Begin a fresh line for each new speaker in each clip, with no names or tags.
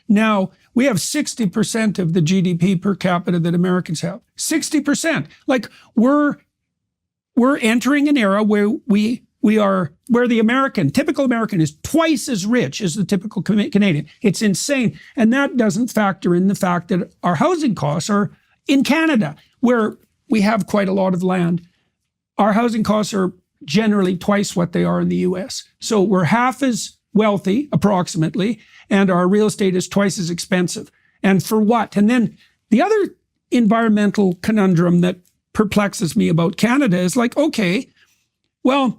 Now, we have 60% of the GDP per capita that Americans have. 60%. Like we're entering an era where where the typical American is twice as rich as the typical Canadian. It's insane. And that doesn't factor in the fact that our housing costs are in Canada, where we have quite a lot of land. Our housing costs are generally twice what they are in the US. So we're half as wealthy, approximately, and our real estate is twice as expensive. And for what? And then the other environmental conundrum that perplexes me about Canada is like, okay, well,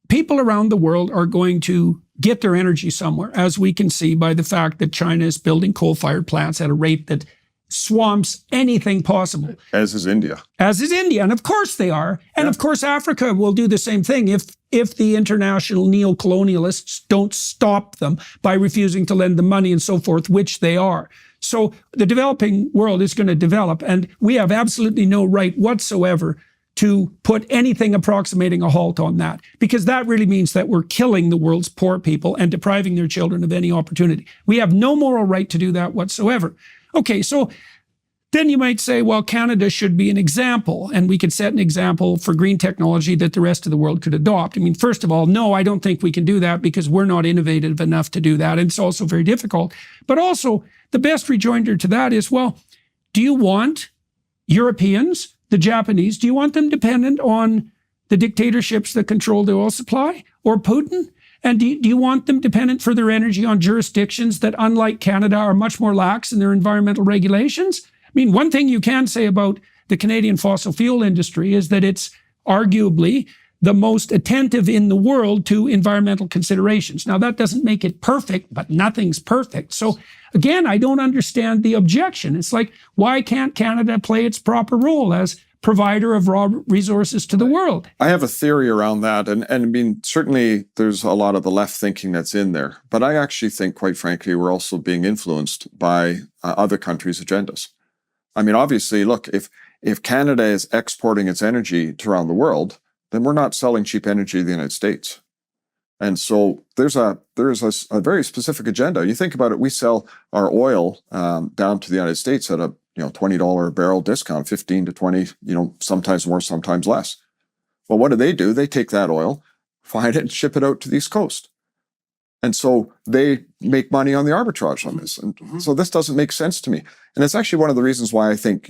people around the world are going to get their energy somewhere, as we can see by the fact that China is building coal-fired plants at a rate that swamps anything possible.
As is India.
As is India, and of course they are. And of course Africa will do the same thing if the international neo-colonialists don't stop them by refusing to lend them money and so forth, which they are. So the developing world is going to develop, and we have absolutely no right whatsoever to put anything approximating a halt on that, because that really means that we're killing the world's poor people and depriving their children of any opportunity. We have no moral right to do that whatsoever. Okay, so then you might say, well, Canada should be an example, and we could set an example for green technology that the rest of the world could adopt. I mean, first of all, no, I don't think we can do that because we're not innovative enough to do that, and it's also very difficult. But also, the best rejoinder to that is, well, do you want Europeans, the Japanese, do you want them dependent on the dictatorships that control the oil supply or Putin? And do you want them dependent for their energy on jurisdictions that, unlike Canada, are much more lax in their environmental regulations? I mean, one thing you can say about the Canadian fossil fuel industry is that it's arguably the most attentive in the world to environmental considerations. Now, that doesn't make it perfect, but nothing's perfect. So again, I don't understand the objection. It's like, why can't Canada play its proper role as provider of raw resources to the world?
I have a theory around that. And I mean, certainly there's a lot of the left thinking that's in there. But I actually think, quite frankly, we're also being influenced by other countries' agendas. I mean, obviously, look, if Canada is exporting its energy to around the world, then we're not selling cheap energy to the United States. And so there's a very specific agenda. You think about it, we sell our oil down to the United States at a $20 a barrel discount, 15 to 20, sometimes more, sometimes less. Well, what do? They take that oil, find it, and ship it out to the East Coast. And so they make money on the arbitrage on this. And so this doesn't make sense to me. And it's actually one of the reasons why I think,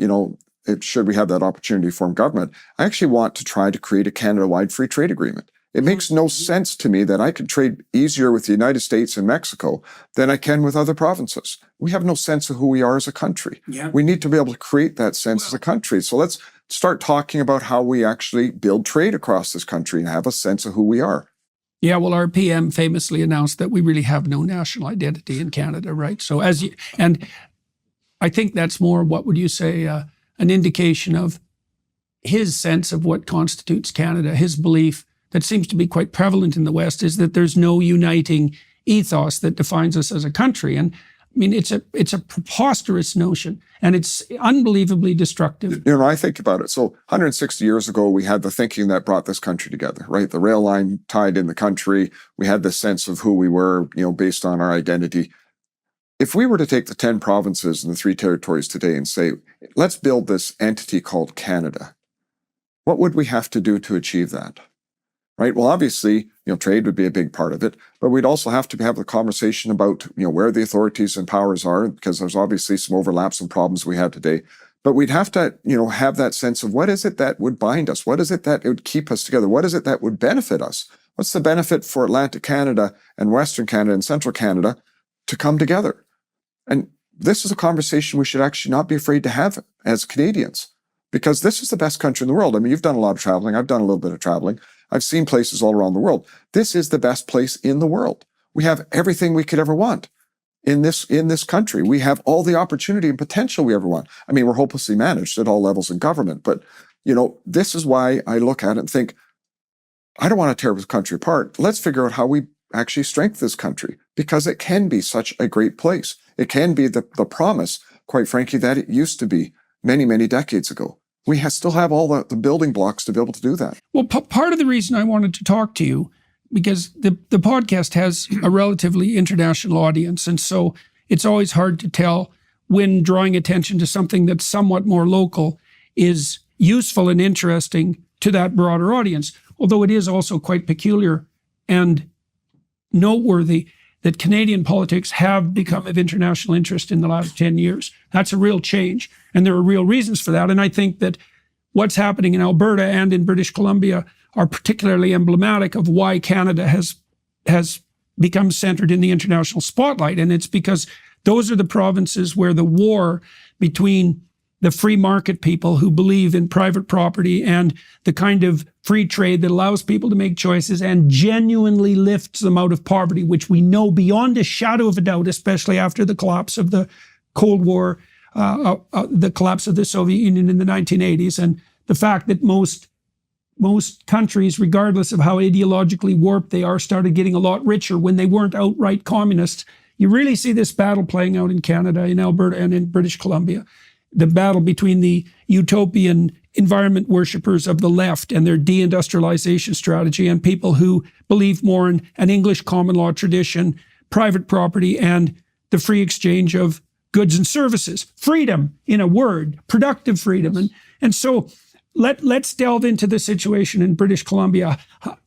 should we have that opportunity to form government, I actually want to try to create a Canada-wide free trade agreement. It makes no sense to me that I could trade easier with the United States and Mexico than I can with other provinces. We have no sense of who we are as a country. Yeah. We need to be able to create that sense as a country. So let's start talking about how we actually build trade across this country and have a sense of who we are.
Yeah, well, our PM famously announced that we really have no national identity in Canada, right? So and I think that's more, what would you say, an indication of his sense of what constitutes Canada, his belief that seems to be quite prevalent in the West is that there's no uniting ethos that defines us as a country. And I mean, it's a preposterous notion, and it's unbelievably destructive.
I think about it. So 160 years ago, we had the thinking that brought this country together, right? The rail line tied in the country. We had this sense of who we were, based on our identity. If we were to take the 10 provinces and the 3 territories today and say, let's build this entity called Canada, what would we have to do to achieve that? Right? Well, obviously, trade would be a big part of it, but we'd also have to have the conversation about, where the authorities and powers are, because there's obviously some overlaps and problems we have today. But we'd have to, have that sense of what is it that would bind us? What is it that would keep us together? What is it that would benefit us? What's the benefit for Atlantic Canada and Western Canada and Central Canada to come together? And this is a conversation we should actually not be afraid to have as Canadians, because this is the best country in the world. I mean, you've done a lot of traveling. I've done a little bit of traveling. I've seen places all around the world. This is the best place in the world. We have everything we could ever want in this country. We have all the opportunity and potential we ever want. I mean, we're hopelessly managed at all levels in government, but this is why I look at it and think, I don't want to tear this country apart. Let's figure out how we actually strengthen this country, because it can be such a great place. It can be the promise, quite frankly, that it used to be many, many decades ago. We still have all the building blocks to be able to do that.
Well, part of the reason I wanted to talk to you, because the podcast has a relatively international audience. And so it's always hard to tell when drawing attention to something that's somewhat more local is useful and interesting to that broader audience. Although it is also quite peculiar and noteworthy that Canadian politics have become of international interest in the last 10 years. That's a real change. And there are real reasons for that. And I think that what's happening in Alberta and in British Columbia are particularly emblematic of why Canada has become centered in the international spotlight. And it's because those are the provinces where the war between the free market people who believe in private property and the kind of free trade that allows people to make choices and genuinely lifts them out of poverty, which we know beyond a shadow of a doubt, especially after the collapse of the Cold War, the collapse of the Soviet Union in the 1980s, and the fact that most countries, regardless of how ideologically warped they are, started getting a lot richer when they weren't outright communists. You really see this battle playing out in Canada, in Alberta, and in British Columbia. The battle between the utopian environment worshippers of the left and their deindustrialization strategy and people who believe more in an English common law tradition, private property, and the free exchange of goods and services. Freedom, in a word, productive freedom. And so let's delve into the situation in British Columbia.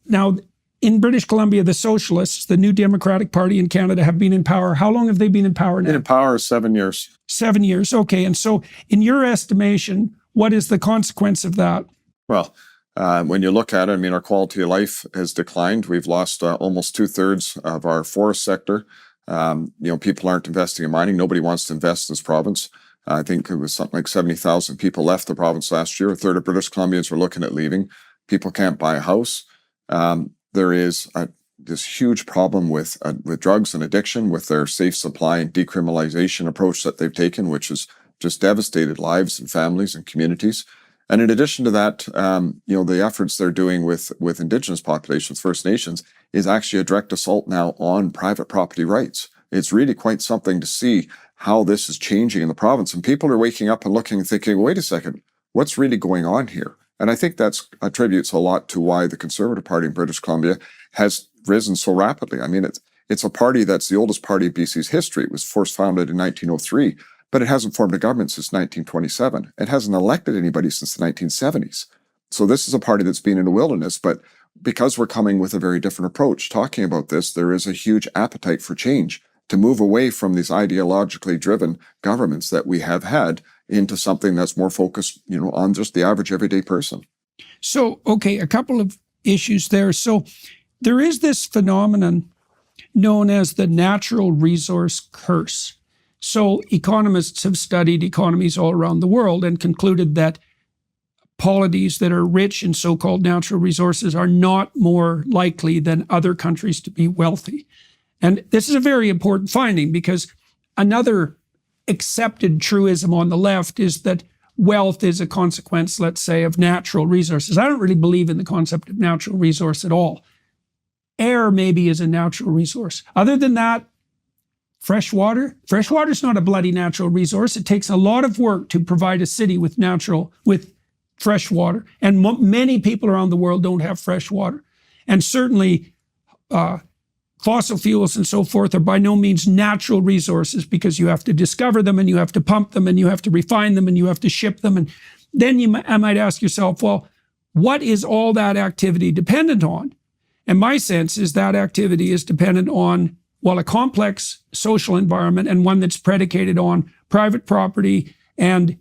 Now, in British Columbia, the Socialists, the New Democratic Party in Canada, have been in power. How long have they been in power now?
Been in power 7 years.
7 years. Okay. And so in your estimation, what is the consequence of that?
Well, when you look at it, I mean, our quality of life has declined. We've lost almost 2/3 of our forest sector. People aren't investing in mining. Nobody wants to invest in this province. I think it was something like 70,000 people left the province last year. A third of British Columbians were looking at leaving. People can't buy a house. There is this huge problem with drugs and addiction, with their safe supply and decriminalization approach that they've taken, which has just devastated lives and families and communities. And in addition to that, the efforts they're doing with Indigenous populations, First Nations, is actually a direct assault now on private property rights. It's really quite something to see how this is changing in the province. And people are waking up and looking and thinking, wait a second, what's really going on here? And I think that attributes a lot to why the Conservative Party in British Columbia has risen so rapidly. I mean, it's a party that's the oldest party of BC's history. It was first founded in 1903, but it hasn't formed a government since 1927. It hasn't elected anybody since the 1970s. So this is a party that's been in the wilderness, but because we're coming with a very different approach, talking about this, there is a huge appetite for change, to move away from these ideologically driven governments that we have had into something that's more focused, on just the average everyday person.
So, okay, a couple of issues there. So there is this phenomenon known as the natural resource curse. So economists have studied economies all around the world and concluded that polities that are rich in so-called natural resources are not more likely than other countries to be wealthy. And this is a very important finding, because another accepted truism on the left is that wealth is a consequence, let's say, of natural resources. I don't really believe in the concept of natural resource at all. Air maybe is a natural resource. Other than that, fresh water is not a bloody natural resource. It takes a lot of work to provide a city with fresh water. And many people around the world don't have fresh water. And certainly, fossil fuels and so forth are by no means natural resources, because you have to discover them and you have to pump them and you have to refine them and you have to ship them. And then I might ask yourself, well, what is all that activity dependent on? And my sense is that activity is dependent on, well, a complex social environment, and one that's predicated on private property and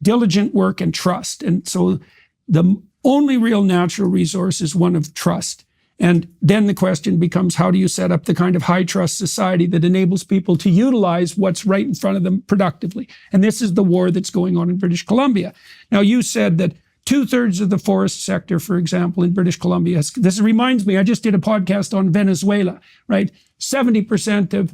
diligent work and trust. And so the only real natural resource is one of trust. And then the question becomes, how do you set up the kind of high trust society that enables people to utilize what's right in front of them productively? And this is the war that's going on in British Columbia. Now, you said that 2/3 of the forest sector, for example, in British Columbia, this reminds me, I just did a podcast on Venezuela, right? 70% of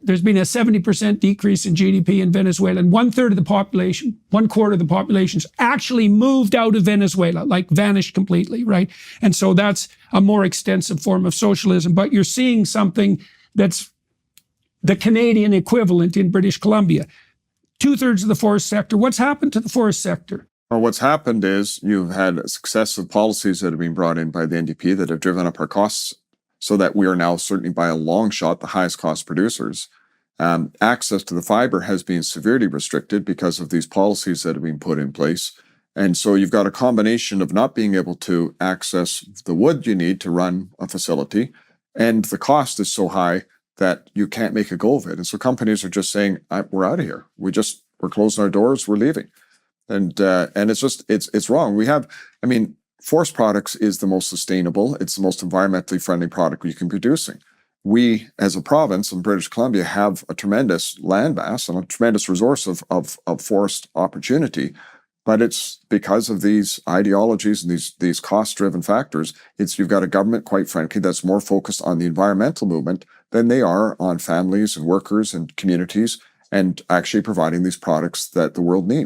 there's been a 70% decrease in GDP in Venezuela, and 1/3 of the population, 1/4 of the population's actually moved out of Venezuela, like vanished completely, right? And so that's a more extensive form of socialism. But you're seeing something that's the Canadian equivalent in British Columbia. 2/3 of the forest sector. What's happened to the forest sector?
Well, what's happened is you've had successive policies that have been brought in by the NDP that have driven up our costs, so that we are now certainly by a long shot the highest cost producers. Access to the fiber has been severely restricted because of these policies that have been put in place. And so you've got a combination of not being able to access the wood you need to run a facility, and the cost is so high that you can't make a go of it. And so companies are just saying, we're out of here. We're closing our doors, we're leaving. And it's wrong. Forest products is the most sustainable, it's the most environmentally friendly product you can be producing. We, as a province in British Columbia, have a tremendous land mass and a tremendous resource of forest opportunity. But it's because of these ideologies and these cost-driven factors. You've got a government, quite frankly, that's more focused on the environmental movement than they are on families and workers and communities and actually providing these products that the world needs.